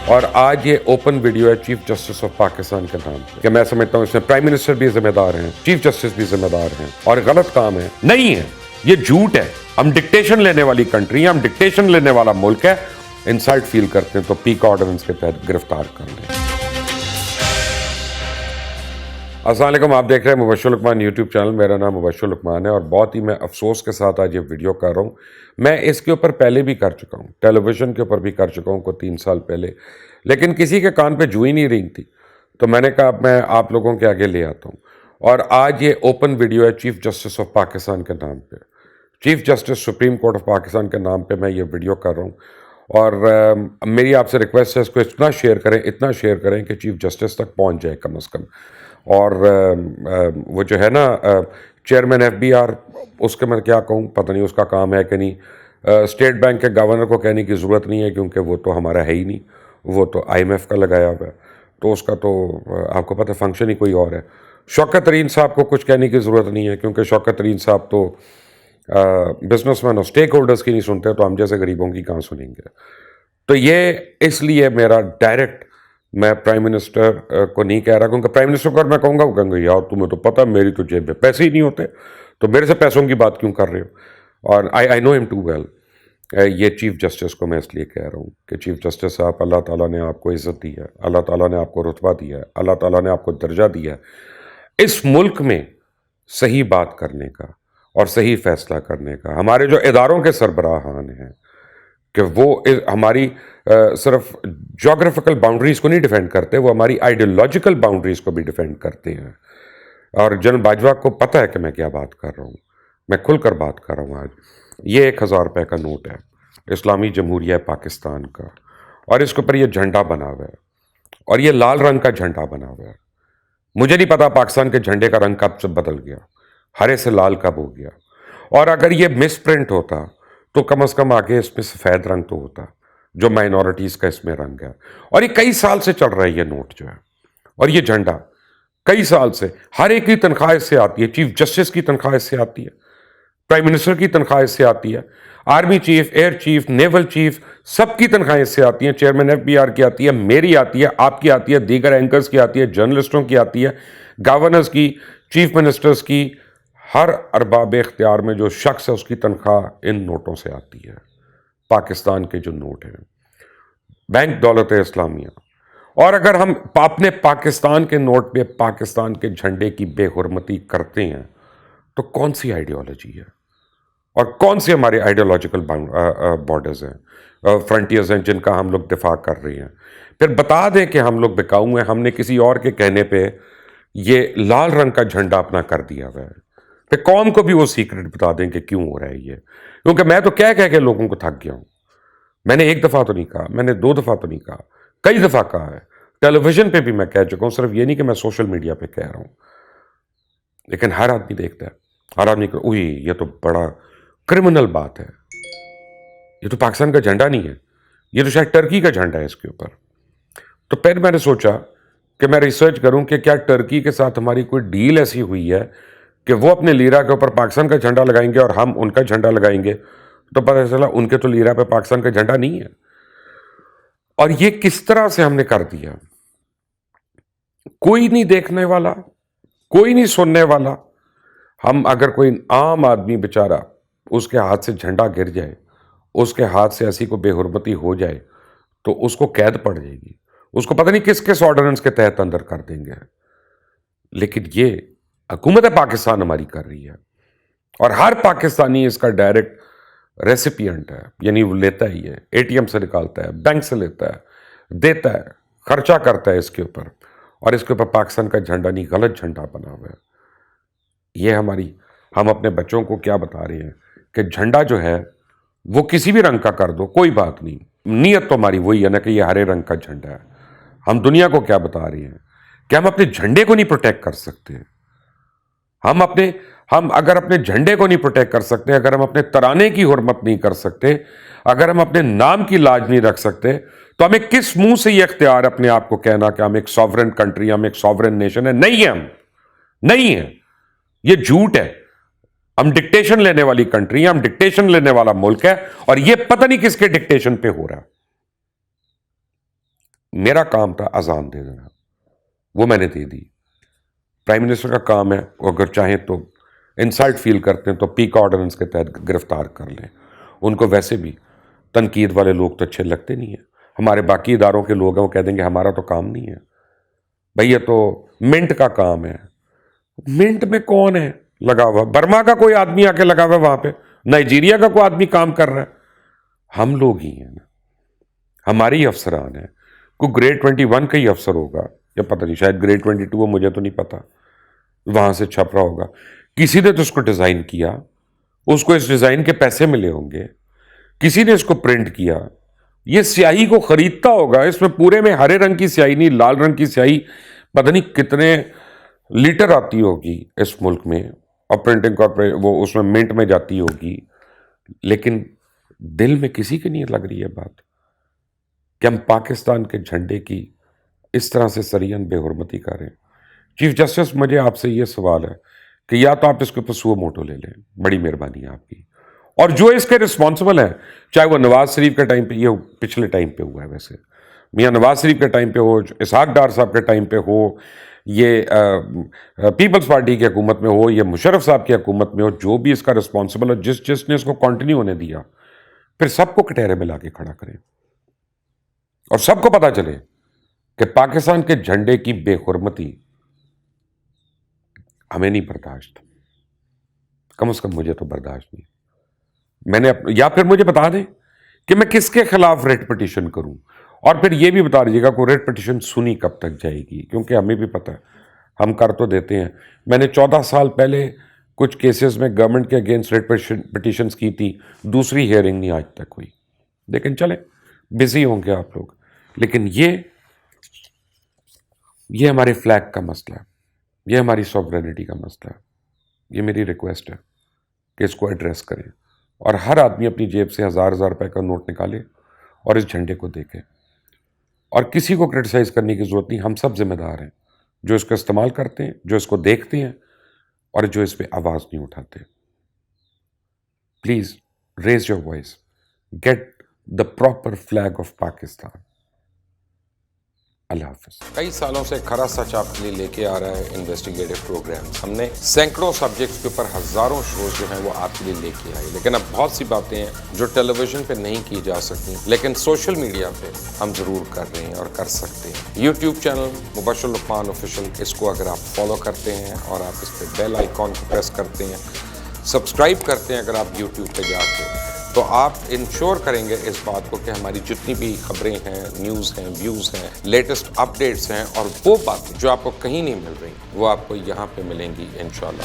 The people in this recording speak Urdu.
اور آج یہ اوپن ویڈیو ہے چیف جسٹس آف پاکستان کے نام پہ کہ میں سمجھتا ہوں اس میں پرائم منسٹر بھی ذمہ دار ہیں، چیف جسٹس بھی ذمہ دار ہیں، اور غلط کام ہے نہیں ہے، یہ جھوٹ ہے۔ ہم ڈکٹیشن لینے والی کنٹری ہیں، ہم ڈکٹیشن لینے والا ملک ہے۔ انسلٹ فیل کرتے ہیں تو پیک آرڈیننس کے تحت گرفتار کر لیں۔ السلام علیکم، آپ دیکھ رہے ہیں مبشر لقمان یوٹیوب چینل۔ میرا نام مبشر لقمان ہے اور بہت ہی میں افسوس کے ساتھ آج یہ ویڈیو کر رہا ہوں۔ میں اس کے اوپر پہلے بھی کر چکا ہوں، ٹیلی ویژن کے اوپر بھی کر چکا ہوں کوئی 3 سال پہلے، لیکن کسی کے کان پہ جو ہی نہیں رہی تھی، تو میں نے کہا اب میں آپ لوگوں کے آگے لے آتا ہوں۔ اور آج یہ اوپن ویڈیو ہے چیف جسٹس آف پاکستان کے نام پہ، chief justice supreme court of Pakistan کے نام پہ میں یہ ویڈیو کر رہا ہوں۔ اور میری آپ سے ریکویسٹ ہے اس کو اتنا شیئر کریں کہ چیف جسٹس تک پہنچ جائے کم از کم۔ اور وہ جو ہے نا چیئرمین ایف بی آر، اس کے میں کیا کہوں، پتہ نہیں اس کا کام ہے کہ نہیں۔ اسٹیٹ بینک کے گورنر کو کہنے کی ضرورت نہیں ہے کیونکہ وہ تو ہمارا ہے ہی نہیں، وہ تو آئی ایم ایف کا لگایا ہوا ہے، تو اس کا تو آپ کو پتہ فنکشن ہی کوئی اور ہے۔ شوکت ترین صاحب کو کچھ کہنے کی ضرورت نہیں ہے کیونکہ شوکت ترین صاحب تو بزنس مین اور اسٹیک ہولڈرز کی نہیں سنتے، تو ہم جیسے غریبوں کی کہاں سنیں گے۔ تو یہ اس لیے میرا ڈائریکٹ، میں پرائم منسٹر کو نہیں کہہ رہا کیونکہ پرائم منسٹر کو اگر میں کہوں گا وہ کہیں گے یار تمہیں تو پتہ میری تو جیب میں پیسے ہی نہیں ہوتے، تو میرے سے پیسوں کی بات کیوں کر رہے ہو۔ اور آئی نو ہم ٹو ویل۔ یہ چیف جسٹس کو میں اس لیے کہہ رہا ہوں کہ چیف جسٹس صاحب، اللہ تعالیٰ نے آپ کو عزت دی ہے، اللہ تعالیٰ نے آپ کو رتبہ دیا ہے، اللہ تعالیٰ نے آپ کو درجہ دیا ہے اس ملک میں صحیح بات کرنے کا اور صحیح فیصلہ کرنے کا۔ ہمارے جو اداروں کے سربراہان ہیں کہ وہ ہماری صرف جغرافیکل باؤنڈریز کو نہیں ڈیفینڈ کرتے، وہ ہماری آئیڈیولوجیکل باؤنڈریز کو بھی ڈیفینڈ کرتے ہیں۔ اور جنرل باجوہ کو پتہ ہے کہ میں کیا بات کر رہا ہوں، میں کھل کر بات کر رہا ہوں۔ آج یہ 1000 روپے کا نوٹ ہے اسلامی جمہوریہ پاکستان کا، اور اس کے اوپر یہ جھنڈا بنا ہوا ہے، اور یہ لال رنگ کا جھنڈا بنا ہوا ہے۔ مجھے نہیں پتا پاکستان کے جھنڈے کا رنگ کب سے بدل گیا، ہرے سے لال کب ہو گیا، اور اگر یہ مس پرنٹ ہوتا تو کم از کم آگے اس میں سفید رنگ تو ہوتا جو مائنورٹیز کا اس میں رنگ ہے۔ اور یہ کئی سال سے چل رہا ہے یہ نوٹ جو ہے، اور یہ جھنڈا کئی سال سے ہر ایک کی تنخواہ اس سے آتی ہے، چیف جسٹس کی تنخواہ اس سے آتی ہے، پرائم منسٹر کی تنخواہ اس سے آتی ہے، army chief, air chief, naval chief, سب کی تنخواہیں اس سے آتی ہیں، چیئرمین ایف بی آر کی آتی ہے، میری آتی ہے، آپ کی آتی ہے، دیگر اینکرز کی آتی ہے، جرنلسٹوں کی آتی ہے، گورنرز کی، چیف منسٹرز کی، ہر ارباب اختیار میں جو شخص ہے اس کی تنخواہ ان نوٹوں سے آتی ہے۔ پاکستان کے جو نوٹ ہیں، بینک دولت اسلامیہ۔ اور اگر ہم اپنے پاکستان کے نوٹ پہ پاکستان کے جھنڈے کی بے حرمتی کرتے ہیں تو کون سی آئیڈیالوجی ہے، اور کون سی ہمارے آئیڈیالوجیکل بارڈرز ہیں، فرنٹیئرز ہیں جن کا ہم لوگ دفاع کر رہے ہیں۔ پھر بتا دیں کہ ہم لوگ بکاؤ ہیں، ہم نے کسی اور کے کہنے پہ یہ لال رنگ کا جھنڈا اپنا کر دیا ہوا ہے۔ پھر قوم کو بھی وہ سیکرٹ بتا دیں کہ کیوں ہو رہا ہے یہ، کیونکہ میں تو کہہ کے لوگوں کو تھک گیا ہوں۔ میں نے 1 دفعہ تو نہیں کہا، میں نے 2 دفعہ تو نہیں کہا، کئی دفعہ کہا ہے، ٹیلی ویژن پہ بھی میں کہہ چکا ہوں، صرف یہ نہیں کہ میں سوشل میڈیا پہ کہہ رہا ہوں۔ لیکن ہر آدمی دیکھتا ہے، ہر آدمی اوئی یہ تو بڑا کرمنل بات ہے، یہ تو پاکستان کا جھنڈا نہیں ہے، یہ تو شاید ٹرکی کا جھنڈا ہے اس کے اوپر۔ تو پھر میں نے سوچا کہ میں ریسرچ کروں کہ کیا ٹرکی کے ساتھ ہماری کوئی ڈیل ایسی ہوئی ہے کہ وہ اپنے لیرا کے اوپر پاکستان کا جھنڈا لگائیں گے اور ہم ان کا جھنڈا لگائیں گے، تو پتہ چلا ان کے تو لیرا پہ پاکستان کا جھنڈا نہیں ہے۔ اور یہ کس طرح سے ہم نے کر دیا، کوئی نہیں دیکھنے والا، کوئی نہیں سننے والا۔ ہم اگر کوئی عام آدمی بیچارہ اس کے ہاتھ سے جھنڈا گر جائے، اس کے ہاتھ سے ایسی کو بے حرمتی ہو جائے تو اس کو قید پڑ جائے گی، اس کو پتہ نہیں کس کس آرڈیننس کے تحت اندر کر دیں گے۔ لیکن یہ حکومت پاکستان ہماری کر رہی ہے، اور ہر پاکستانی اس کا ڈائریکٹ ریسیپینٹ ہے، یعنی وہ لیتا ہی ہے، اے ٹی ایم سے نکالتا ہے، بینک سے لیتا ہے، دیتا ہے، خرچہ کرتا ہے اس کے اوپر، اور اس کے اوپر پاکستان کا جھنڈا نہیں، غلط جھنڈا بنا ہوا ہے۔ یہ ہم اپنے بچوں کو کیا بتا رہے ہیں کہ جھنڈا جو ہے وہ کسی بھی رنگ کا کر دو، کوئی بات نہیں، نیت تو ہماری وہی ہے نا کہ یہ ہرے رنگ کا جھنڈا ہے۔ ہم دنیا کو کیا بتا رہے ہیں کہ ہم اپنے جھنڈے کو نہیں پروٹیکٹ کر سکتے، ہم اگر اپنے جھنڈے کو نہیں پروٹیکٹ کر سکتے، اگر ہم اپنے ترانے کی حرمت نہیں کر سکتے، اگر ہم اپنے نام کی لاج نہیں رکھ سکتے، تو ہمیں کس منہ سے یہ اختیار اپنے آپ کو کہنا کہ ہم ایک سوورن کنٹری، ہم ایک سوورن نیشن ہے؟ نہیں ہے، ہم نہیں ہے، یہ جھوٹ ہے۔ ہم ڈکٹیشن لینے والی کنٹری ہیں، ہم ڈکٹیشن لینے والا ملک ہے، اور یہ پتہ نہیں کس کے ڈکٹیشن پہ ہو رہا ہے۔ میرا کام تھا اذان دے دینا، وہ میں نے دے دی. پرائم منسٹر کا کام ہے وہ اگر چاہیں تو انسلٹ فیل کرتے ہیں تو پیک آرڈیننس کے تحت گرفتار کر لیں. ان کو ویسے بھی تنقید والے لوگ تو اچھے لگتے نہیں ہیں. ہمارے باقی اداروں کے لوگ ہیں وہ کہہ دیں گے ہمارا تو کام نہیں ہے بھائی، یہ تو منٹ کا کام ہے. منٹ میں کون ہے لگا ہوا؟ برما کا کوئی آدمی آ کے لگا ہوا وہاں پہ؟ نائجیریا کا کوئی آدمی کام کر رہا ہے؟ ہم لوگ ہی ہیں نا، ہماری افسران ہیں. کوئی گریڈ 21 کا ہی افسر ہوگا یا پتہ نہیں، شاید گریڈ 22 وہ مجھے تو نہیں پتا، وہاں سے چھپ رہا ہوگا. کسی نے تو اس کو ڈیزائن کیا، اس کو اس ڈیزائن کے پیسے ملے ہوں گے، کسی نے اس کو پرنٹ کیا. یہ سیاہی کو خریدتا ہوگا، اس میں پورے میں ہرے رنگ کی سیاہی نہیں، لال رنگ کی سیاہی پتہ نہیں کتنے لیٹر آتی ہوگی اس ملک میں، اور پرنٹنگ وہ اس میں منٹ میں جاتی ہوگی. لیکن دل میں کسی کے نہیں لگ رہی ہے بات کہ ہم پاکستان کے جھنڈے کی اس طرح سے سرین بے حرمتی کریں. چیف جسٹس، مجھے آپ سے یہ سوال ہے کہ یا تو آپ اس کے اوپر سو موٹو لے لیں، بڑی مہربانی ہے آپ کی، اور جو اس کے رسپانسبل ہیں، چاہے وہ نواز شریف کے ٹائم پہ، یہ پچھلے ٹائم پہ ہوا ہے ویسے، میاں نواز شریف کے ٹائم پہ ہو، اسحاق ڈار صاحب کے ٹائم پہ ہو، یہ پیپلز پارٹی کی حکومت میں ہو، یہ مشرف صاحب کی حکومت میں ہو، جو بھی اس کا رسپانسبل ہے، جس نے اس کو کنٹینیو ہونے دیا، پھر سب کو کٹہرے میں لا کے کھڑا کریں اور سب کو پتا چلے کہ پاکستان کے جھنڈے کی بے حرمتی ہمیں نہیں برداشت، کم از کم مجھے تو برداشت نہیں. میں نے یا پھر مجھے بتا دیں کہ میں کس کے خلاف ریٹ پٹیشن کروں، اور پھر یہ بھی بتا دیجیے گا کہ ریٹ پٹیشن سنی کب تک جائے گی، کیونکہ ہمیں بھی پتہ ہے ہم کر تو دیتے ہیں. میں نے 14 سال پہلے کچھ کیسز میں گورنمنٹ کے اگینسٹ ریٹ پٹیشنز کی تھی، دوسری ہیئرنگ نہیں آج تک ہوئی. لیکن چلیں، بزی ہوں گے آپ لوگ. لیکن یہ ہمارے فلیگ کا مسئلہ ہے، یہ ہماری سوورینٹی کا مسئلہ ہے. یہ میری ریکویسٹ ہے کہ اس کو ایڈریس کریں، اور ہر آدمی اپنی جیب سے 1000 روپے کا نوٹ نکالے اور اس جھنڈے کو دیکھے. اور کسی کو کرٹیسائز کرنے کی ضرورت نہیں، ہم سب ذمہ دار ہیں جو اس کو استعمال کرتے ہیں، جو اس کو دیکھتے ہیں، اور جو اس پہ آواز نہیں اٹھاتے. Please raise your voice, get the proper flag of Pakistan. اللہ حافظ. کئی سالوں سے کھرا سچ آپ کے لیے لے کے آ رہا ہے انویسٹیگیٹو پروگرامز. ہم نے سینکڑوں سبجیکٹس کے اوپر ہزاروں شوز جو ہیں وہ آپ کے لیے لے کے آئے، لیکن اب بہت سی باتیں ہیں جو ٹیلی ویژن پہ نہیں کی جا سکتی، لیکن سوشل میڈیا پہ ہم ضرور کر رہے ہیں اور کر سکتے ہیں. یوٹیوب چینل مبشر لقمان آفیشیل، اس کو اگر آپ فالو کرتے ہیں اور آپ اس پہ بیل آئیکن کو پریس کرتے ہیں، سبسکرائب کرتے ہیں اگر آپ یوٹیوب پہ جا کے، تو آپ انشور کریں گے اس بات کو کہ ہماری جتنی بھی خبریں ہیں، نیوز ہیں، ویوز ہیں، لیٹسٹ اپڈیٹس ہیں، اور وہ باتیں جو آپ کو کہیں نہیں مل رہی، وہ آپ کو یہاں پہ ملیں گی انشاءاللہ.